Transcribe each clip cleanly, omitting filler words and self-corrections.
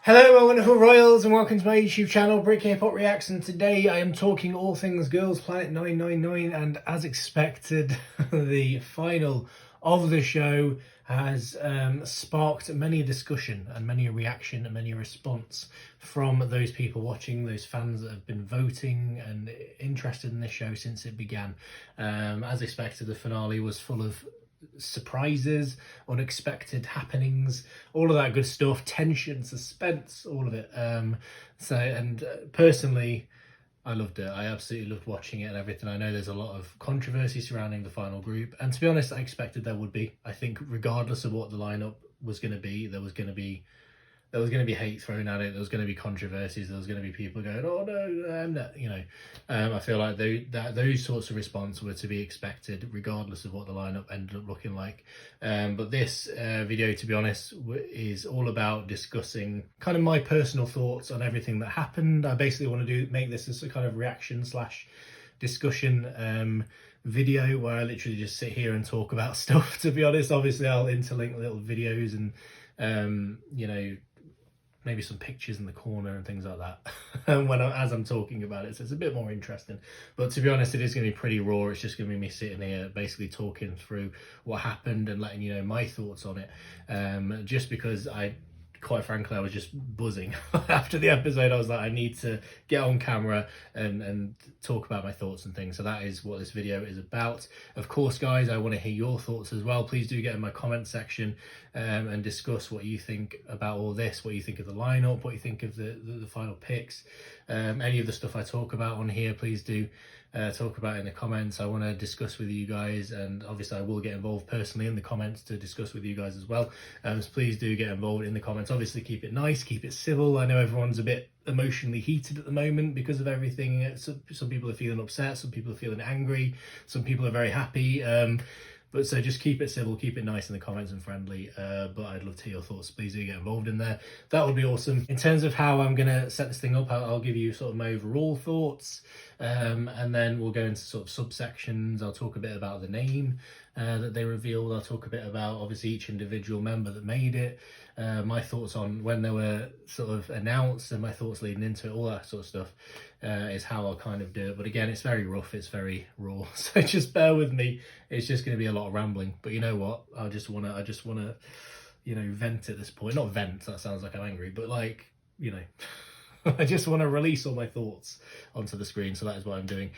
Hello my wonderful royals and welcome to my YouTube channel K-pop Reacts, and today I am talking all things Girls Planet 999, and as expected the final of the show has sparked many a discussion and many a reaction and many a response from those people watching, those fans that have been voting and interested in this show since it began. As expected, the finale was full of surprises, unexpected happenings, all of that good stuff, tension, suspense, all of it. Personally, I loved it. I absolutely loved watching it and everything. I know there's a lot of controversy surrounding the final group, and to be honest, I expected there would be. I think regardless of what the lineup was going to be, there was going to be hate thrown at it. There was going to be controversies. There was going to be people going, "Oh no, I'm not," I feel like those sorts of response were to be expected, regardless of what the lineup ended up looking like. But this video, to be honest, is all about discussing kind of my personal thoughts on everything that happened. I basically want to make this as a kind of reaction slash discussion video where I literally just sit here and talk about stuff. To be honest, obviously I'll interlink little videos and maybe some pictures in the corner and things like that as I'm talking about it, so it's a bit more interesting. But to be honest, it is going to be pretty raw. It's just going to be me sitting here basically talking through what happened and letting you know my thoughts on it, just because quite frankly, I was just buzzing after the episode. I was like, I need to get on camera and talk about my thoughts and things. So that is what this video is about. Of course, guys, I want to hear your thoughts as well. Please do get in my comment section and discuss what you think about all this, what you think of the lineup, what you think of the final picks. Any of the stuff I talk about on here, please do talk about in the comments. I want to discuss with you guys, and obviously I will get involved personally in the comments to discuss with you guys as well. So please do get involved in the comments. Obviously keep it nice, keep it civil. I know everyone's a bit emotionally heated at the moment because of everything. Some people are feeling upset, some people are feeling angry, some people are very happy. But so just keep it civil, keep it nice in the comments and friendly. But I'd love to hear your thoughts. Please do get involved in there. That would be awesome. In terms of how I'm going to set this thing up, I'll give you sort of my overall thoughts. And then we'll go into sort of subsections. I'll talk a bit about the name that they revealed. I'll talk a bit about obviously each individual member that made it. My thoughts on when they were sort of announced and my thoughts leading into it, all that sort of stuff is how I'll kind of do it. But again, it's very rough, it's very raw, so just bear with me. It's just going to be a lot of rambling, but you know what, I just want to vent at this point. Not vent, that sounds like I'm angry, but like, I just want to release all my thoughts onto the screen, so that is what I'm doing.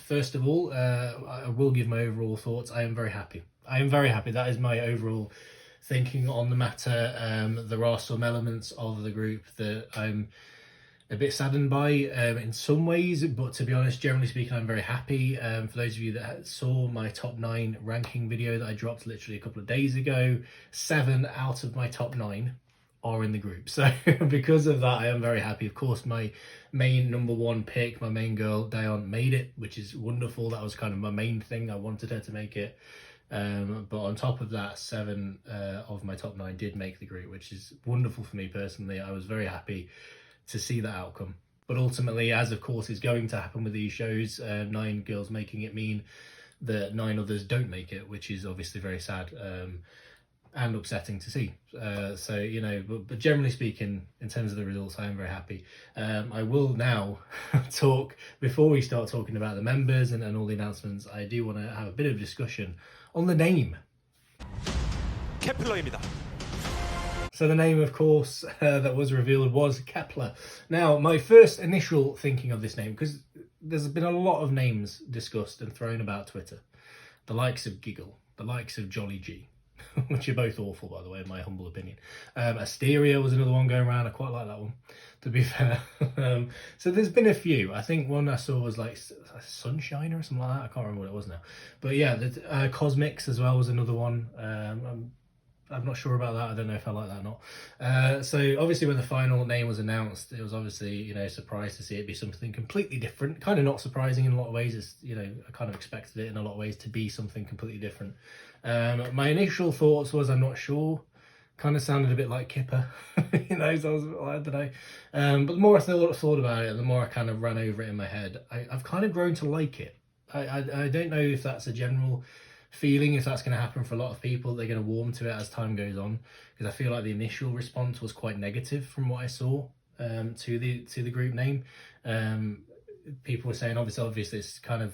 First of all, I will give my overall thoughts. I am very happy. That is my overall thinking on the matter. There are some elements of the group that I'm a bit saddened by in some ways, but to be honest, generally speaking, I'm very happy. For those of you that saw my top 9 ranking video that I dropped literally a couple of days ago, 7 out of my top 9 are in the group. So because of that, I am very happy. Of course, my main number 1 pick, my main girl, Daon, made it, which is wonderful. That was kind of my main thing. I wanted her to make it. But on top of that, 7 of my top 9 did make the group, which is wonderful for me personally. I was very happy to see that outcome. But ultimately, as of course is going to happen with these shows, 9 girls making it mean that 9 others don't make it, which is obviously very sad and upsetting to see. But generally speaking, in terms of the results, I am very happy. I will now talk, before we start talking about the members and all the announcements, I do want to have a bit of discussion on the name. KEP1ER입니다. So the name, of course, that was revealed was KEP1ER. Now, my first initial thinking of this name, because there's been a lot of names discussed and thrown about Twitter. The likes of Giggle, the likes of Jolly G, which are both awful, by the way, in my humble opinion. Asteria was another one going around. I quite like that one, to be fair. So there's been a few. I think one I saw was like Sunshine or something like that. I can't remember what it was now. But yeah, Cosmics as well was another one. I'm not sure about that. I don't know if I like that or not. So obviously when the final name was announced, it was obviously, a surprise to see it be something completely different. Kind of not surprising in a lot of ways. It's, I kind of expected it in a lot of ways to be something completely different. My initial thoughts was, I'm not sure. Kind of sounded a bit like KEP1ER, so I was like, I don't know. But the more I thought about it, the more I kind of ran over it in my head. I've kind of grown to like it. I don't know if that's a general feeling if that's going to happen for a lot of people. They're going to warm to it as time goes on, because I feel like the initial response was quite negative from what I saw to the group name. People were saying obviously it's kind of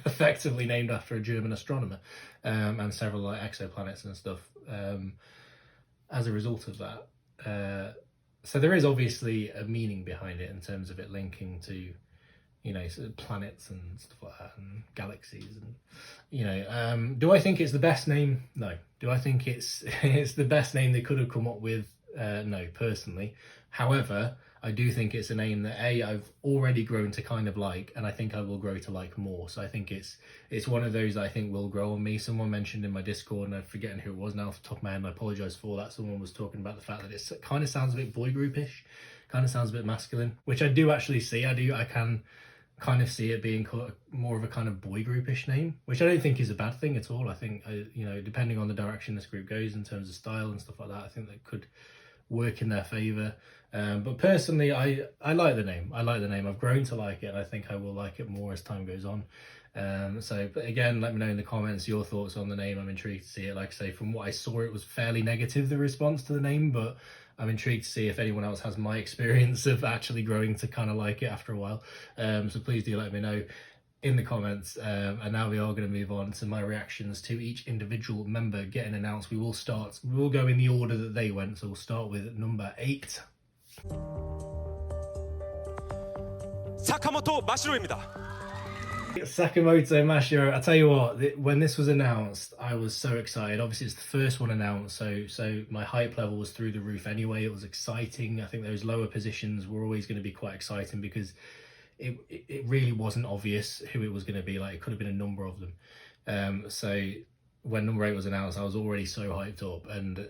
effectively named after a German astronomer, and several like exoplanets and stuff as a result of that. So there is obviously a meaning behind it in terms of it linking to, you know, sort of planets and stuff like that, and galaxies, and, you know, do I think it's the best name? No. Do I think it's the best name they could have come up with? No, personally. However, I do think it's a name that I've already grown to kind of like, and I think I will grow to like more. So I think it's one of those that I think will grow on me. Someone mentioned in my Discord, and I'm forgetting who it was now off the top of my head, and I apologise for that. Someone was talking about the fact that it kind of sounds a bit boy groupish, kind of sounds a bit masculine, which I do actually see. I can kind of see it being more of a kind of boy groupish name, which I don't think is a bad thing at all. I think, you know, depending on the direction this group goes in terms of style and stuff like that, I think that could work in their favour. But personally, I like the name. I like the name. I've grown to like it, and I think I will like it more as time goes on. But again, let me know in the comments your thoughts on the name. I'm intrigued to see it. Like I say, from what I saw, it was fairly negative, the response to the name, but I'm intrigued to see if anyone else has my experience of actually growing to kind of like it after a while. So please do let me know in the comments. And now we are going to move on to my reactions to each individual member getting announced. We will go in the order that they went. So we'll start with number 8. 사카모토 마시로입니다. Sakamoto Mashiro. I tell you what, when this was announced, I was so excited. Obviously, it's the first one announced, so my hype level was through the roof anyway. It was exciting. I think those lower positions were always going to be quite exciting because it really wasn't obvious who it was going to be. Like, it could have been a number of them. So when number 8 was announced, I was already so hyped up, and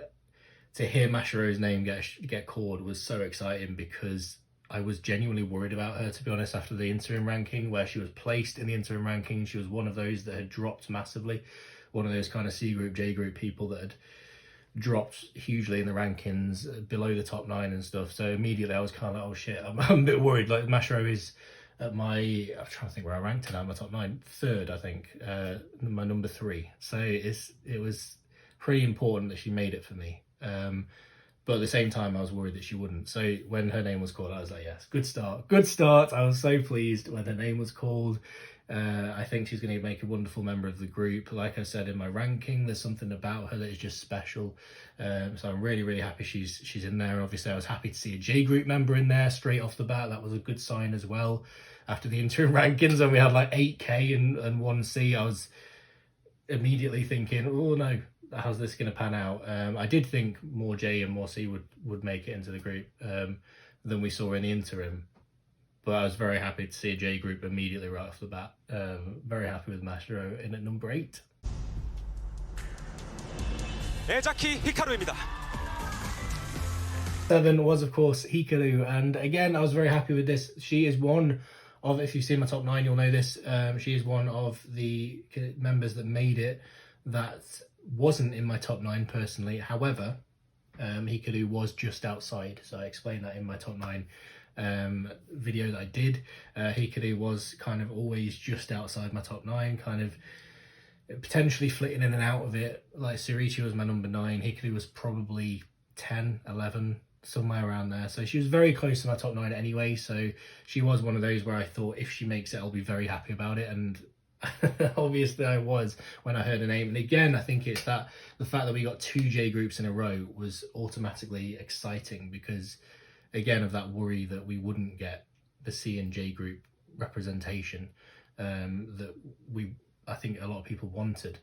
to hear Mashiro's name get called was so exciting because I was genuinely worried about her, to be honest, after the interim ranking, where she was placed in the interim ranking. She was one of those that had dropped massively, one of those kind of C group, J group people that had dropped hugely in the rankings, below the top 9 and stuff. So immediately I was kind of like, oh shit, I'm a bit worried. Like, Mashiro is at I'm trying to think where I ranked her now, my top 9, 3rd, I think, my number 3. So it was pretty important that she made it for me. But at the same time, I was worried that she wouldn't. So when her name was called, I was like, yes, good start. Good start. I was so pleased when her name was called. I think she's going to make a wonderful member of the group. Like I said in my ranking, there's something about her that is just special. So I'm really, really happy she's in there. Obviously, I was happy to see a J group member in there straight off the bat. That was a good sign as well. After the interim rankings, and we had like 8K and 1C, I was immediately thinking, oh no, how's this going to pan out? I did think more J and more C would make it into the group than we saw in the interim, but I was very happy to see a J group immediately right off the bat. Very happy with Mastero in at number 8. 에자키 히카루입니다. 7 was of course Hiku, and again I was very happy with this. She is one of, if you've seen my top 9 you'll know this, she is one of the members that made it that wasn't in my top 9 personally. However, Hiku was just outside, so I explained that in my top 9 video that I did. Hiku was kind of always just outside my top 9, kind of potentially flitting in and out of it. Like, Surichi was my number 9, Hiku was probably 10, 11, somewhere around there. So she was very close to my top 9 anyway, so she was one of those where I thought if she makes it I'll be very happy about it, and obviously I was when I heard her name. And again, I think it's that the fact that we got 2 J groups in a row was automatically exciting, because again of that worry that we wouldn't get the C and J group representation that I think a lot of people wanted.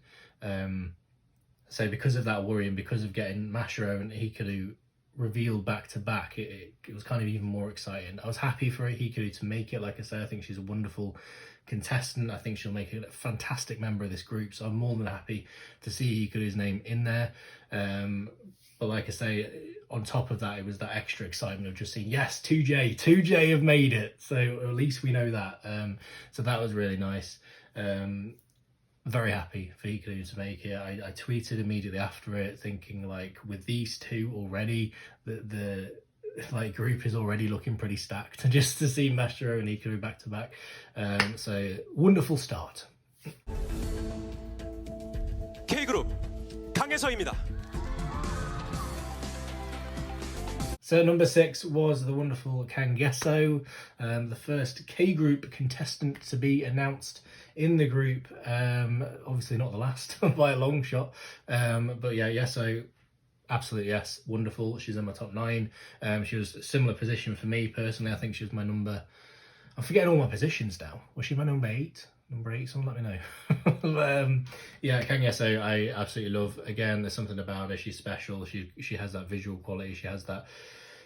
So because of that worry, and because of getting Mashiro and Hiku revealed back to back, it was kind of even more exciting. I was happy for Hiku to make it. Like I say, I think she's a wonderful contestant. I think she'll make a fantastic member of this group, so I'm more than happy to see Hiku's name in there. But like I say, on top of that, it was that extra excitement of just seeing, yes, 2J have made it, so at least we know that. So that was really nice. Very happy for Hiku to make it. I tweeted immediately after it thinking, like, with these 2 already, the like group is already looking pretty stacked, just to see Mastero and Hiku back to back. So wonderful start. K그룹 강혜서입니다. So number 6 was the wonderful Kanga, the first K group contestant to be announced in the group. Obviously not the last by a long shot, but yeah, Yeso, absolutely yes, wonderful. She's in my top 9. She was a similar position for me personally. I think she was my number, I'm forgetting all my positions now. Was she my number 8? Number 8, someone let me know. Yeah, Kanga Yeso, I absolutely love. Again, there's something about her. She's special. She has that visual quality. She has that.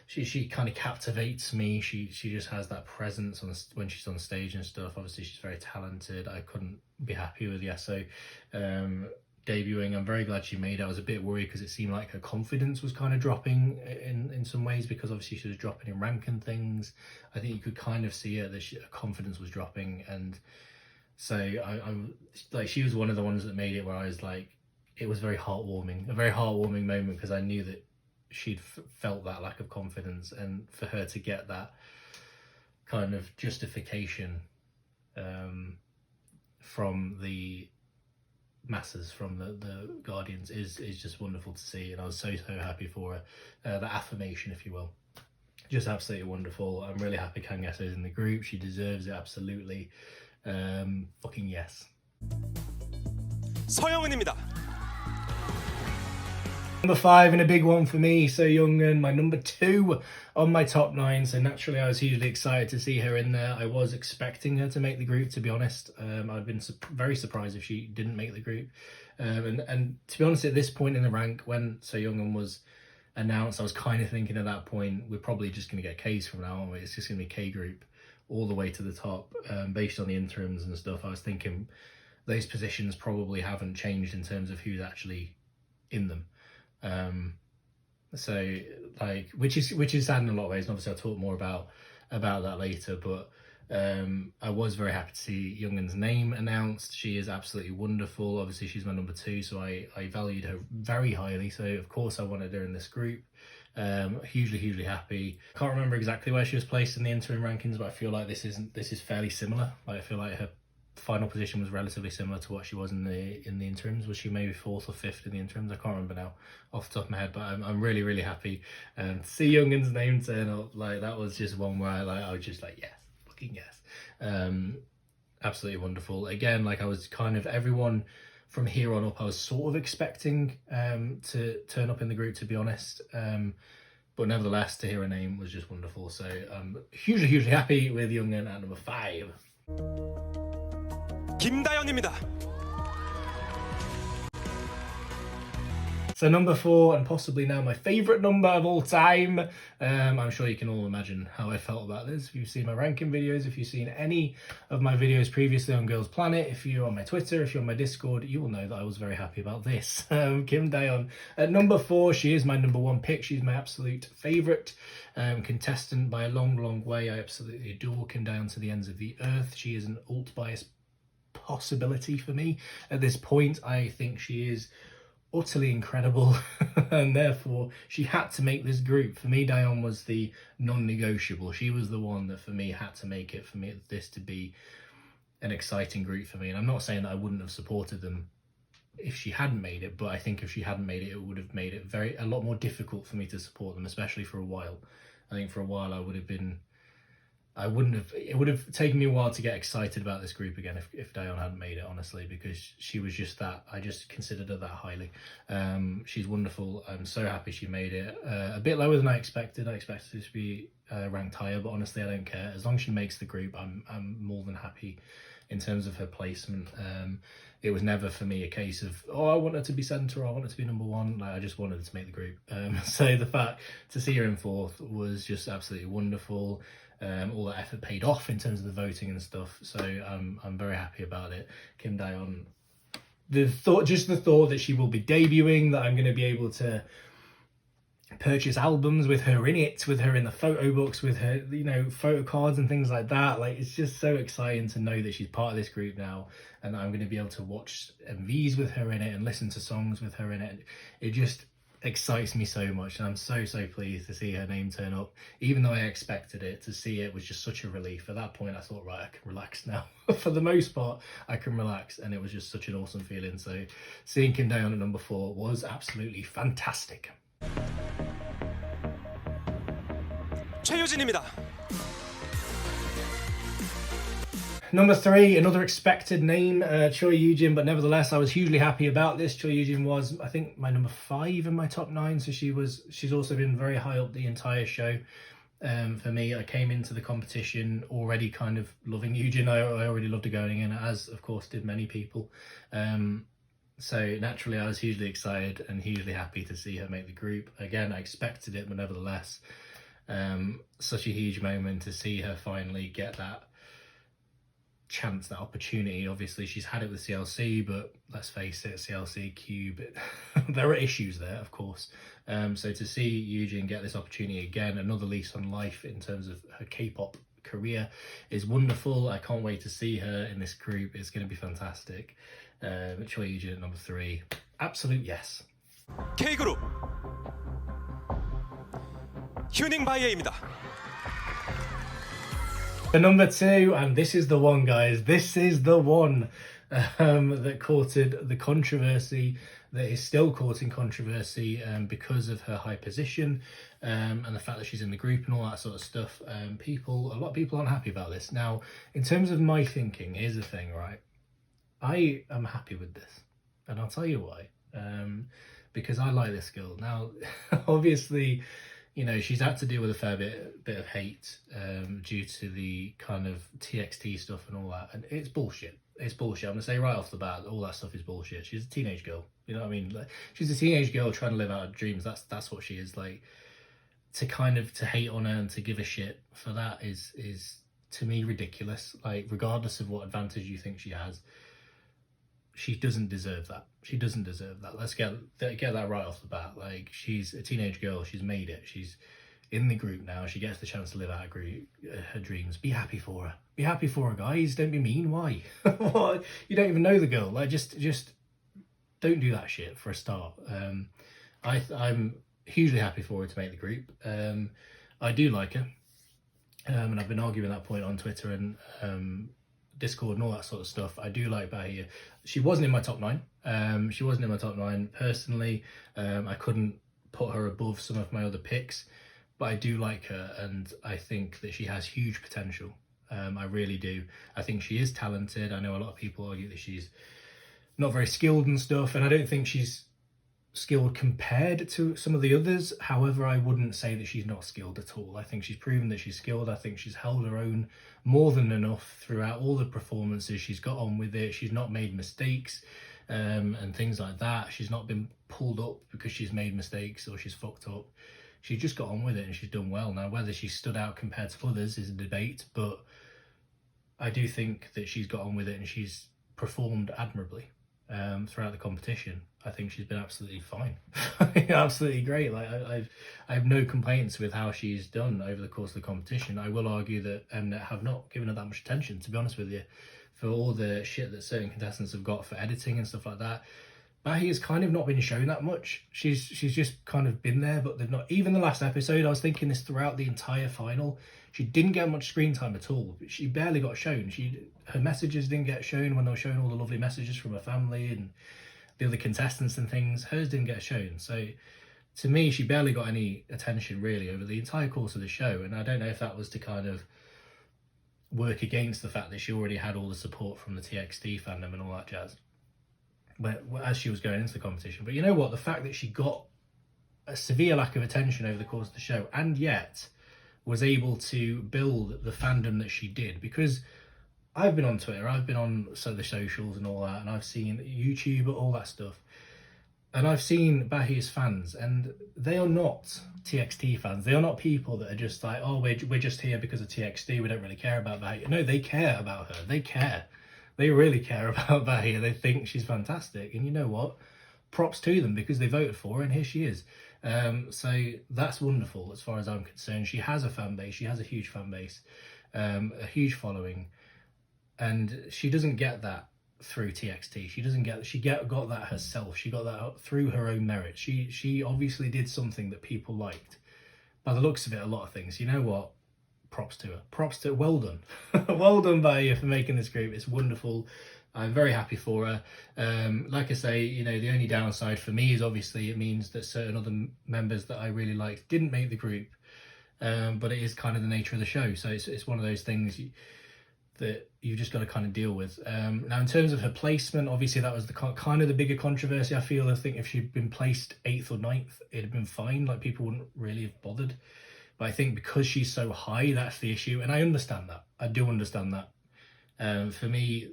She kind of captivates me. She just has that presence when she's on stage and stuff. Obviously, she's very talented. I couldn't be happy with Yeso debuting. I'm very glad she made it. I was a bit worried because it seemed like her confidence was kind of dropping in some ways, because obviously she was dropping in rank and things. I think you could kind of see it that her confidence was dropping, and so I'm like, she was one of the ones that made it where I was like, it was very heartwarming, a very heartwarming moment, because I knew that she'd felt that lack of confidence, and for her to get that kind of justification from the masses, from the Guardians, is just wonderful to see, and I was so happy for her. That affirmation, if you will, just absolutely wonderful. I'm really happy Kanga is in the group. She deserves it, absolutely. Fucking yes. 서영은입니다. Number 5, and a big one for me, So Young-un, my number 2 on my top 9. So naturally I was hugely excited to see her in there. I was expecting her to make the group, to be honest. I'd been very surprised if she didn't make the group. And to be honest, at this point in the rank, when So Young-un was announced, I was kind of thinking at that point, we're probably just going to get Ks from now on. It's just going to be K group all the way to the top, based on the interims and stuff. I was thinking those positions probably haven't changed in terms of who's actually in them. So like, which is sad in a lot of ways, and obviously I'll talk more about that later, but I was very happy to see Young-un's name announced. She is absolutely wonderful. Obviously she's my number 2, so I valued her very highly, so of course I wanted her in this group. Hugely happy. Can't remember exactly where she was placed in the interim rankings, but I feel like this is fairly similar. Like, I feel like her final position was relatively similar to what she was in the interims. Was she maybe 4th or 5th in the interims? I can't remember now off the top of my head, but I'm really happy to see Young-un's name turn up. Like, that was just one where I was just like, yes, fucking yes. Absolutely wonderful. Again, like, I was kind of, everyone from here on up I was sort of expecting to turn up in the group, to be honest, but nevertheless, to hear her name was just wonderful. So I'm hugely happy with Young-un at number 5. 김다연입니다. So number 4, and possibly now my favourite number of all time. I'm sure you can all imagine how I felt about this. If you've seen my ranking videos, if you've seen any of my videos previously on Girls Planet, if you're on my Twitter, if you're on my Discord, you will know that I was very happy about this. Kim Daon at number 4. She is my number 1 pick. She's my absolute favourite contestant by a long way. I absolutely adore Kim Daon to the ends of the earth. She is an alt bias possibility for me at this point. I think she is utterly incredible, and therefore she had to make this group. For me, Daon was the non-negotiable. She was the one that for me had to make it, for me this to be an exciting group for me. And I'm not saying that I wouldn't have supported them if she hadn't made it, but I think if she hadn't made it, it would have made it a lot more difficult for me to support them, especially for a while. I think for a while it would have taken me a while to get excited about this group again if Daon hadn't made it, honestly, because she was just that, I just considered her that highly. She's wonderful. I'm so happy she made it. A bit lower than I expected. I expected her to be ranked higher, but honestly I don't care. As long as she makes the group, I'm more than happy in terms of her placement. It was never for me a case of, oh, I want her to be centre, or I want her to be number 1. Like, I just wanted her to make the group. So the fact to see her in 4th was just absolutely wonderful. All that effort paid off in terms of the voting and stuff, so I'm very happy about it. Kim Daon, the thought that she will be debuting, that I'm going to be able to purchase albums with her in it, with her in the photo books, with her, you know, photo cards and things like that. Like, it's just so exciting to know that she's part of this group now, and that I'm going to be able to watch MVs with her in it and listen to songs with her in it. excites me so much, and I'm so pleased to see her name turn up. Even though I expected it, to see it was just such a relief. At that point I thought, right, I can relax now. For the most part I can relax, and it was just such an awesome feeling. So seeing Kim Daon at number 4 was absolutely fantastic. 최유진입니다. Number 3, another expected name, Choi Eugene, but nevertheless I was hugely happy about this. Choi Eugene was, I think, my number 5 in my top 9, so she's also been very high up the entire show. For me, I came into the competition already kind of loving Eugene. I already loved her going in, as of course did many people. So naturally I was hugely excited and hugely happy to see her make the group. Again, I expected it, but nevertheless, such a huge moment to see her finally get that chance, that opportunity. Obviously she's had it with CLC, but let's face it, CLC, Cube, there are issues there, of course. So to see Eugene get this opportunity again, another lease on life in terms of her K-pop career, is wonderful. I can't wait to see her in this group. It's going to be fantastic. Choi Eugene at number 3, absolute yes. K그룹 휴닝바이에입니다. The number 2, and this is the one, guys, this is the one that courted the controversy, that is still courting controversy because of her high position and the fact that she's in the group and all that sort of stuff. A lot of people aren't happy about this. Now, in terms of my thinking, here's the thing, right? I am happy with this, and I'll tell you why. Because I like this girl. Now, obviously, you know, she's had to deal with a fair bit of hate due to the kind of TXT stuff and all that, and it's bullshit. It's bullshit. I'm gonna say right off the bat, all that stuff is bullshit. She's a teenage girl, you know what I mean? Like, she's a teenage girl trying to live out her dreams. That's what she is. Like, to hate on her and to give a shit for that is to me ridiculous. Like, regardless of what advantage you think she has, she doesn't deserve that. She doesn't deserve that. Let's get that right off the bat. Like, she's a teenage girl. She's made it. She's in the group now. She gets the chance to live out her dreams. Be happy for her. Be happy for her, guys. Don't be mean. Why? What? You don't even know the girl. Like, just don't do that shit for a start. I'm hugely happy for her to make the group. I do like her. And I've been arguing that point on Twitter and Discord and all that sort of stuff. I do like Bahia. She wasn't in my top 9. She wasn't in my top 9 personally. I couldn't put her above some of my other picks, but I do like her, and I think that she has huge potential. I really do. I think she is talented. I know a lot of people argue that she's not very skilled and stuff, and I don't think she's skilled compared to some of the others. However, I wouldn't say that she's not skilled at all. I think she's proven that she's skilled. I think she's held her own more than enough throughout all the performances. She's got on with it. She's not made mistakes and things like that. She's not been pulled up because she's made mistakes or she's fucked up. She's just got on with it and she's done well. Now, whether she stood out compared to others is a debate, but I do think that she's got on with it and she's performed admirably throughout the competition. I think she's been absolutely fine. Absolutely great. Like, I have no complaints with how she's done over the course of the competition. I will argue that Mnet have not given her that much attention, to be honest with you, for all the shit that certain contestants have got for editing and stuff like that. Bahi has kind of not been shown that much. She's just kind of been there, but they've not. Even the last episode, I was thinking this throughout the entire final, she didn't get much screen time at all. She barely got shown. Her messages didn't get shown when they were showing all the lovely messages from her family and the other contestants and things. Hers didn't get shown. So to me, she barely got any attention really over the entire course of the show. And I don't know if that was to kind of work against the fact that she already had all the support from the TXT fandom and all that jazz, but as she was going into the competition. But you know what? The fact that she got a severe lack of attention over the course of the show and yet was able to build the fandom that she did, because I've been on Twitter, I've been on the socials and all that, and I've seen YouTube, all that stuff, and I've seen Bahi's fans, and they are not TXT fans. They are not people that are just like, oh, we're just here because of TXT, we don't really care about Bahi. No, they care about her. They care. They really care about Bahi. They think she's fantastic, and you know what? Props to them, because they voted for her, and here she is. So that's wonderful as far as I'm concerned. She has a fan base. She has a huge fan base, a huge following. And she doesn't get that through TXT. She doesn't get, got that herself. She got that through her own merit. She obviously did something that people liked. By the looks of it, a lot of things. You know what? Props to her. Props to her. Well done. Well done by you for making this group. It's wonderful. I'm very happy for her. Like I say, you know, the only downside for me is obviously it means that certain other members that I really liked didn't make the group. But it is kind of the nature of the show. So it's one of those things that you've just got to kind of deal with. Now, in terms of her placement, obviously that was the kind of the bigger controversy. I think if she'd been placed 8th or 9th, it'd have been fine. Like, people wouldn't really have bothered. But I think because she's so high, that's the issue. And I understand that. I do understand that. For me,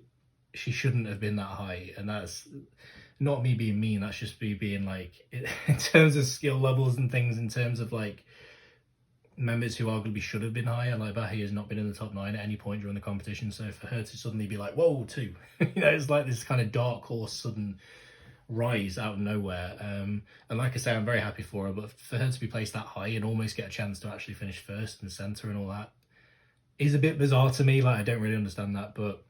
she shouldn't have been that high. And that's not me being mean. That's just me being like, in terms of skill levels and things, in terms of like members who arguably should have been higher, like Bahi has not been in the top 9 at any point during the competition. So for her to suddenly be like, whoa, 2, you know, it's like this kind of dark horse sudden rise out of nowhere. And like I say, I'm very happy for her, but for her to be placed that high and almost get a chance to actually finish first and centre and all that is a bit bizarre to me. Like, I don't really understand that, but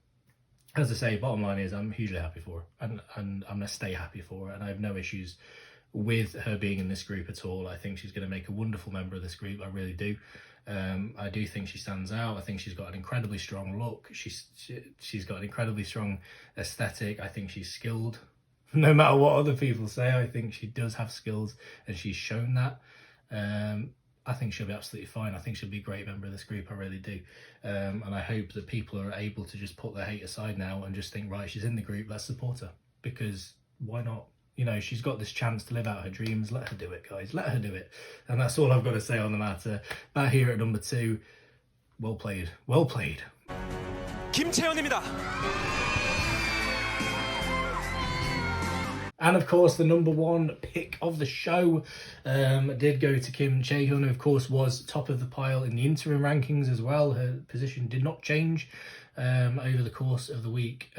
as I say, bottom line is I'm hugely happy for her, and I'm gonna stay happy for her, and I have no issues with her being in this group at all. I think she's going to make a wonderful member of this group. I really do. I do think she stands out. I think she's got an incredibly strong look. She's got an incredibly strong aesthetic. I think she's skilled. No matter what other people say, I think she does have skills, and she's shown that. I think she'll be absolutely fine. I think she'll be a great member of this group. I really do. And I hope that people are able to just put their hate aside now and just think, right, she's in the group, let's support her. Because why not? You know, she's got this chance to live out her dreams. Let her do it, guys. Let her do it. And that's all I've got to say on the matter. Back here at number 2. Well played. Well played. 김채연입니다. And of course, the number 1 pick of the show did go to Kim Chae-hyun, who of course was top of the pile in the interim rankings as well. Her position did not change over the course of the week.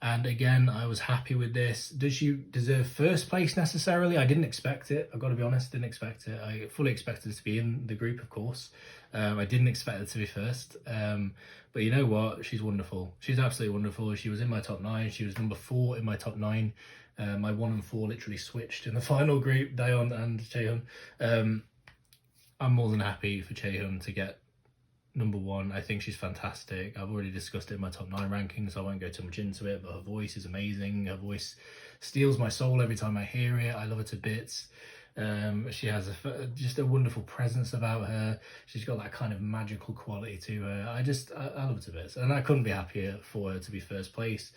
And again, I was happy with this. Does she deserve first place necessarily? I didn't expect it. I've got to be honest, didn't expect it. I fully expected it to be in the group, of course. I didn't expect it to be first. But you know what? She's wonderful. She's absolutely wonderful. She was in my top 9. She was number 4 in my top 9. My 1 and 4 literally switched in the final group, Daon and Chae-hyun. I'm more than happy for Chae-hyun to get number 1. I think she's fantastic. I've already discussed it in my top 9 rankings, so I won't go too much into it, but her voice is amazing. Her voice steals my soul every time I hear it. I love her to bits. She has just a wonderful presence about her. She's got that kind of magical quality to her. I love her to bits, and I couldn't be happier for her to be first place.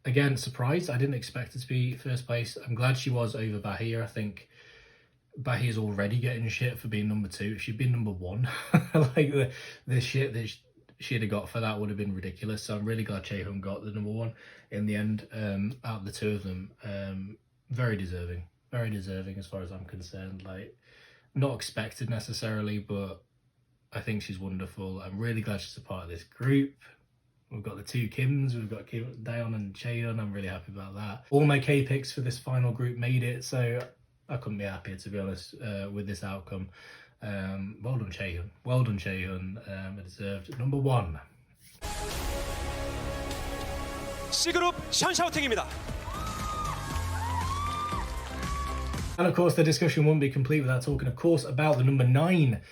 Again, surprised. I didn't expect her to be first place. I'm glad she was over Bahia. I think Bahi is already getting shit for being number 2. If she'd been number 1, like the shit that she'd have got for that would have been ridiculous. So I'm really glad Chae-hyun got the number 1 in the end. Out of the 2 of them, very deserving as far as I'm concerned. Like, not expected necessarily, but I think she's wonderful. I'm really glad she's a part of this group. We've got the 2 Kims, we've got Daon and Chae-hyun. I'm really happy about that. All my KPicks for this final group made it, so I couldn't be happier, to be honest, with this outcome. Well done, Chae-hyun. Well done, Chae-hyun. Deserved number 1. C그룹 션샤오팅입니다. And of course, the discussion wouldn't be complete without talking, of course, about the number 9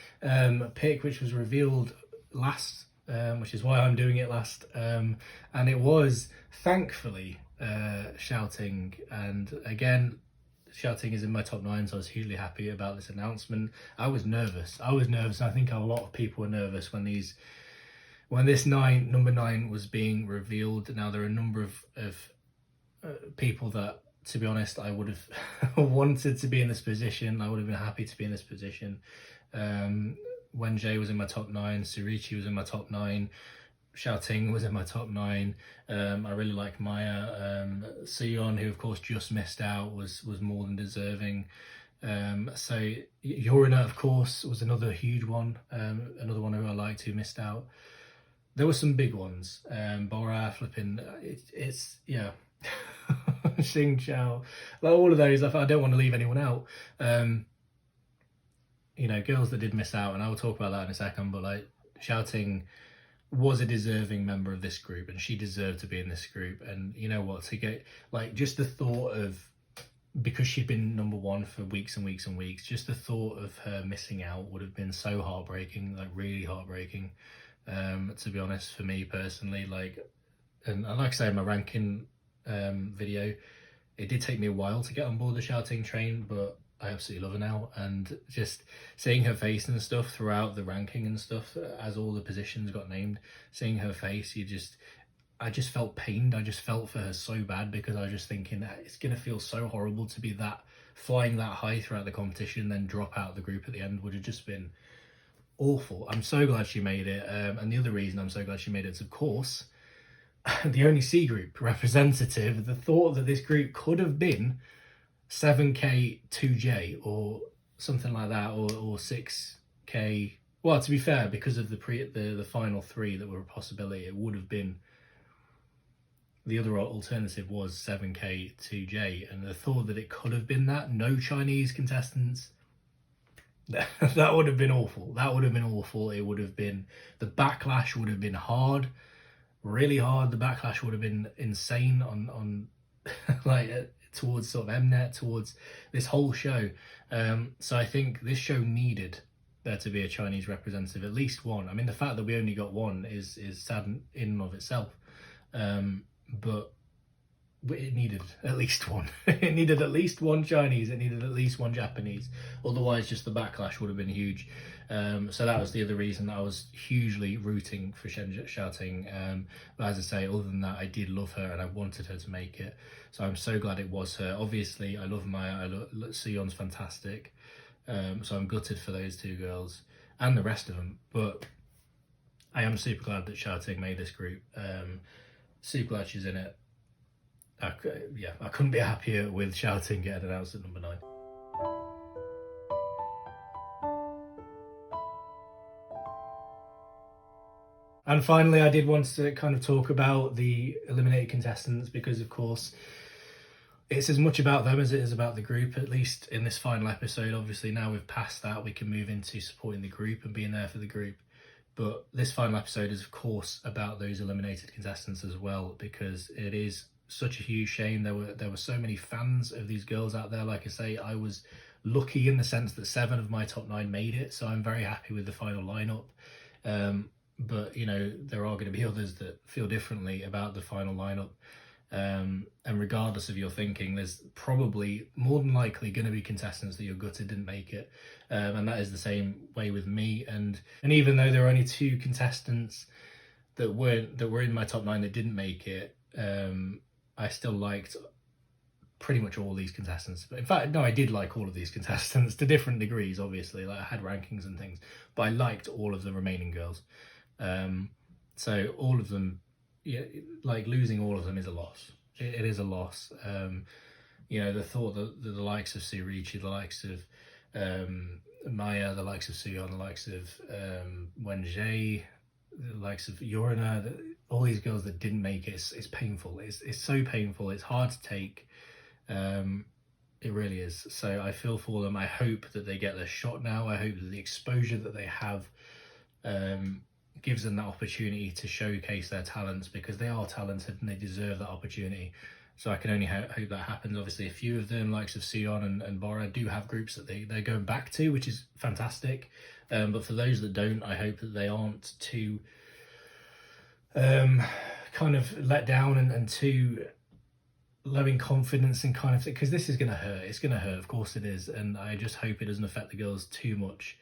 pick, which was revealed last, which is why I'm doing it last. And it was, thankfully, Shouting. And again, Shouting is in my top 9, so I was hugely happy about this announcement. I was nervous. And I think a lot of people were nervous when this number 9 was being revealed. Now, there are a number of people that, to be honest, I would have wanted to be in this position. I would have been happy to be in this position. When Jay was in my top 9, Surichi was in my top 9, Shouting was in my top 9. I really like Maya. Sion, who of course just missed out, was more than deserving. So Yorina, of course, was another huge one. Another one who I liked, who missed out. There were some big ones. Bora, flipping, it's yeah. Xing Chao, like all of those. I don't want to leave anyone out. You know, girls that did miss out, and I will talk about that in a second. But like Shouting, was a deserving member of this group, and she deserved to be in this group. And you know what, to get like just the thought of, because she'd been number one for weeks and weeks and weeks, just the thought of her missing out would have been so heartbreaking, like really heartbreaking, to be honest, for me personally. Like, and like I say in my ranking video, it did take me a while to get on board the shouting train, but I absolutely love her now. And just seeing her face and stuff throughout the ranking and stuff, as all the positions got named, seeing her face, I just felt pained. I just felt for her so bad, because I was just thinking that it's going to feel so horrible to be that flying that high throughout the competition, then drop out of the group at the end. Would have just been awful. I'm so glad she made it. And the other reason I'm so glad she made it is, of course, the only C group representative. The thought that this group could have been 7K2J or something like that, or 6K. Well, to be fair, because of the final three that were a possibility, it would have been, the other alternative was 7K2J, and the thought that it could have been that, no Chinese contestants, that would have been awful. That would have been awful. It would have been, the backlash would have been hard, really hard. The backlash would have been insane on like towards sort of Mnet, towards this whole show. So I think this show needed there to be a Chinese representative, at least one. I mean, the fact that we only got one is sad in and of itself. But it needed at least one. It needed at least one Chinese. It needed at least one Japanese. Otherwise, just the backlash would have been huge. So that was the other reason that I was hugely rooting for Shen shouting. But as I say, other than that, I did love her and I wanted her to make it. So I'm so glad it was her. Obviously, I love Maya. Suyeon's fantastic. So I'm gutted for those two girls and the rest of them. But I am super glad that shouting made this group. Super glad she's in it. I couldn't be happier with shouting getting announced at number 9. And finally, I did want to kind of talk about the eliminated contestants, because of course it's as much about them as it is about the group, at least in this final episode. Obviously now we've passed that, we can move into supporting the group and being there for the group. But this final episode is, of course, about those eliminated contestants as well, because it is such a huge shame. There were so many fans of these girls out there. Like I say, I was lucky in the sense that 7 of my top 9 made it, so I'm very happy with the final lineup. But, you know, there are going to be others that feel differently about the final lineup. And regardless of your thinking, there's probably more than likely going to be contestants that you're gutted didn't make it, and that is the same way with me. And even though there were only 2 contestants that were in my top 9 that didn't make it, I still liked pretty much all these contestants. But in fact, no, I did like all of these contestants to different degrees. Obviously, like I had rankings and things, but I liked all of the remaining girls. So all of them. Yeah, like losing all of them is a loss. It is a loss. You know, the thought that the likes of Surichi, the likes of Maya, the likes of Suyeon, the likes of Wenjie, the likes of Yorina, all these girls that didn't make it, it's painful. It's so painful. It's hard to take. It really is. So I feel for them. I hope that they get their shot now. I hope that the exposure that they have gives them that opportunity to showcase their talents, because they are talented and they deserve that opportunity. So I can only hope that happens. Obviously, a few of them, likes of Suyeon and Bora, do have groups that they're going back to, which is fantastic. But for those that don't, I hope that they aren't too kind of let down and too low in confidence and kind of, because this is going to hurt. It's going to hurt, of course it is. And I just hope it doesn't affect the girls too much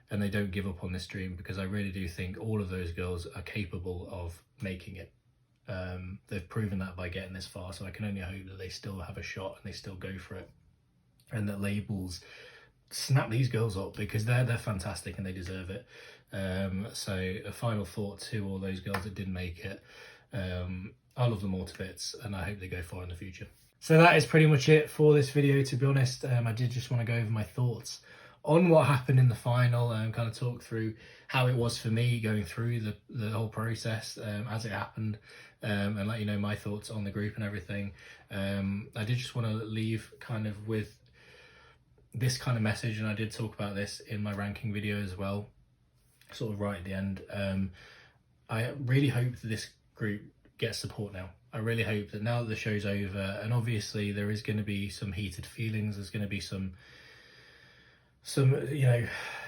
and they don't give up on this dream, because I really do think all of those girls are capable of making it. They've proven that by getting this far, so I can only hope that they still have a shot and they still go for it, and that labels snap these girls up, because they're fantastic and they deserve it. So a final thought to all those girls that didn't make it. I love them all to bits and I hope they go far in the future. So that is pretty much it for this video, to be honest. I did just want to go over my thoughts on what happened in the final and kind of talk through how it was for me going through the whole process as it happened, and let you know my thoughts on the group and everything. I did just want to leave kind of with this kind of message, and I did talk about this in my ranking video as well, sort of right at the end. I really hope that this group gets support now. I really hope that now that the show's over, and obviously there is going to be some heated feelings, there's going to be some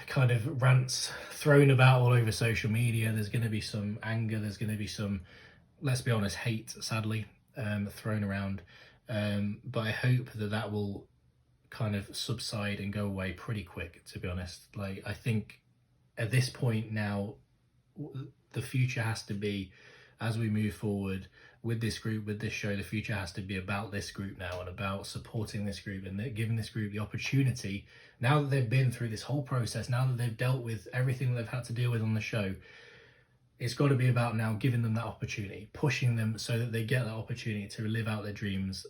kind of rants thrown about all over social media, there's going to be some anger, there's going to be some, let's be honest, hate, sadly, thrown around, but I hope that that will kind of subside and go away pretty quick, to be honest. Like, I think at this point now, the future has to be, as we move forward with this group, with this show, the future has to be about this group now, and about supporting this group and giving this group the opportunity, now that they've been through this whole process, now that they've dealt with everything they've had to deal with on the show, it's got to be about now giving them that opportunity, pushing them so that they get that opportunity to live out their dreams,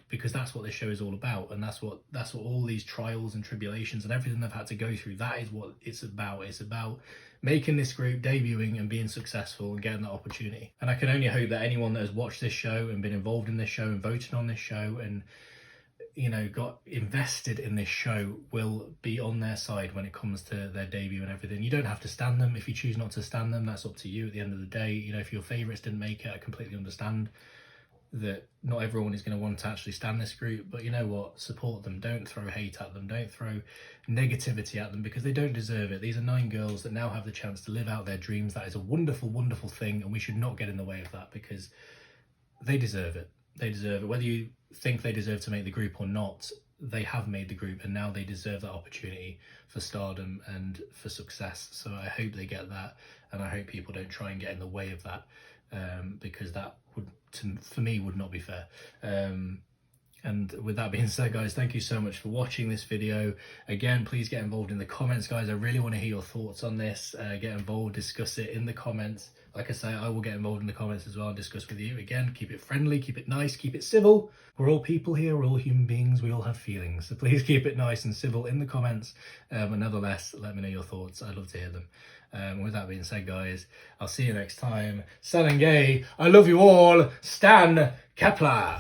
because that's what this show is all about, and that's what all these trials and tribulations and everything they've had to go through, that is what it's about. It's about making this group, debuting and being successful and getting that opportunity. And I can only hope that anyone that has watched this show and been involved in this show and voted on this show and, you know, got invested in this show will be on their side when it comes to their debut and everything. You don't have to stand them. If you choose not to stand them, that's up to you at the end of the day. You know, if your favourites didn't make it, I completely understand that not everyone is going to want to actually stand this group, but you know what, support them. Don't throw hate at them, don't throw negativity at them, because they don't deserve it. These are 9 girls that now have the chance to live out their dreams. That is a wonderful, wonderful thing, and we should not get in the way of that, because they deserve it. They deserve it. Whether you think they deserve to make the group or not, they have made the group, and now they deserve that opportunity for stardom and for success. So I hope they get that, and I hope people don't try and get in the way of that, because that would, for me, would not be fair. And with that being said, guys, thank you so much for watching this video. Again, please get involved in the comments, guys. I really want to hear your thoughts on this. Get involved, discuss it in the comments. Like I say, I will get involved in the comments as well and discuss with you. Again, keep it friendly, keep it nice, keep it civil. We're all people here, we're all human beings, we all have feelings. So please keep it nice and civil in the comments. But nevertheless, let me know your thoughts. I'd love to hear them. With that being said, guys, I'll see you next time. Stan and Gay, I love you all. Stan KEP1ER.